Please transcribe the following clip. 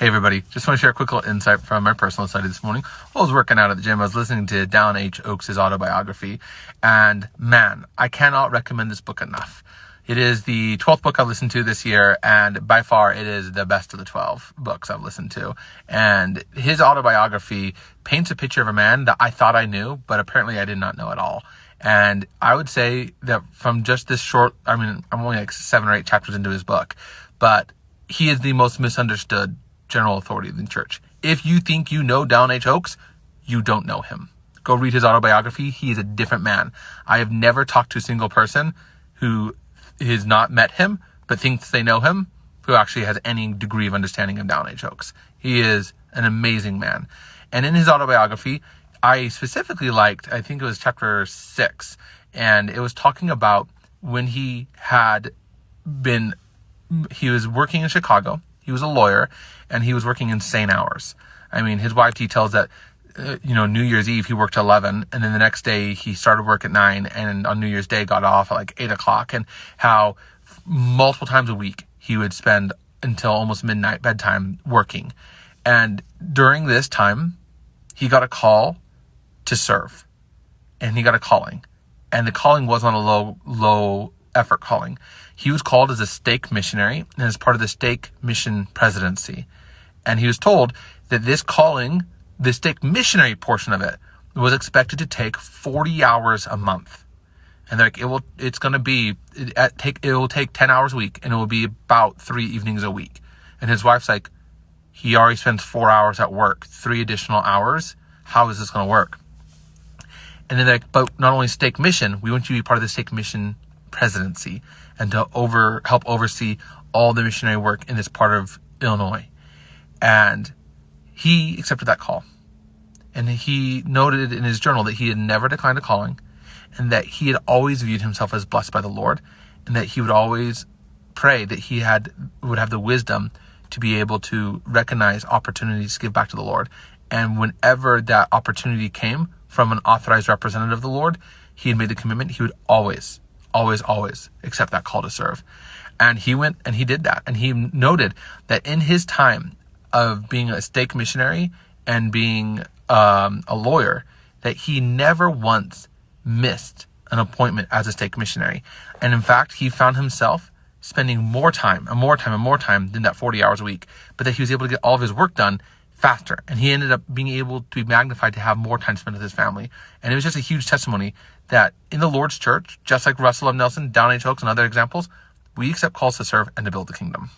Hey everybody, just want to share a quick little insight from my personal study this morning. While I was working out at the gym, I was listening to Dallin H. autobiography, and man, I cannot recommend this book enough. It is the 12th book I've listened to this year, and by far it is the best of the 12 books I've listened to. And his autobiography paints a picture of a man that I thought I knew, but apparently I did not know at all. And I would say that from just this short, I'm only like 7 or 8 chapters into his book, but he is the most misunderstood general authority in the church. If you think you know Dallin H. Oaks, you don't know him. Go read his autobiography. He is a different man. I have never talked to a single person who has not met him, but thinks they know him, who actually has any degree of understanding of Dallin H. Oaks. He is an amazing man. And in his autobiography, I specifically liked, I think it was chapter 6, and it was talking about when he was working in Chicago. He was a lawyer, and he was working insane hours. I mean, his wife details that, New Year's Eve, he worked 11, and then the next day he started work at 9, and on New Year's Day got off at like 8 o'clock, and how multiple times a week he would spend until almost midnight bedtime working. And during this time, he got a call to serve, and he got a calling. And the calling wasn't a low effort calling. He was called as a stake missionary and as part of the stake mission presidency. And he was told that this calling, the stake missionary portion of it, was expected to take 40 hours a month. And they're like, it will take 10 hours a week, and it will be about 3 evenings a week. And his wife's like, he already spends 4 hours at work, 3 additional hours. How is this going to work? And then they're like, but not only stake mission, we want you to be part of the stake mission presidency and to help oversee all the missionary work in this part of Illinois. And he accepted that call. And he noted in his journal that he had never declined a calling, and that he had always viewed himself as blessed by the Lord, and that he would always pray that he would have the wisdom to be able to recognize opportunities to give back to the Lord. And whenever that opportunity came from an authorized representative of the Lord, he had made the commitment. He would always accept that call to serve. And he went and he did that. And he noted that in his time of being a stake missionary and being a lawyer, that he never once missed an appointment as a stake missionary. And in fact, he found himself spending more time than that 40 hours a week, but that he was able to get all of his work done faster. And he ended up being able to be magnified to have more time spent with his family. And it was just a huge testimony that in the Lord's church, just like Russell M. Nelson, Dallin H. Oaks, and other examples, we accept calls to serve and to build the kingdom.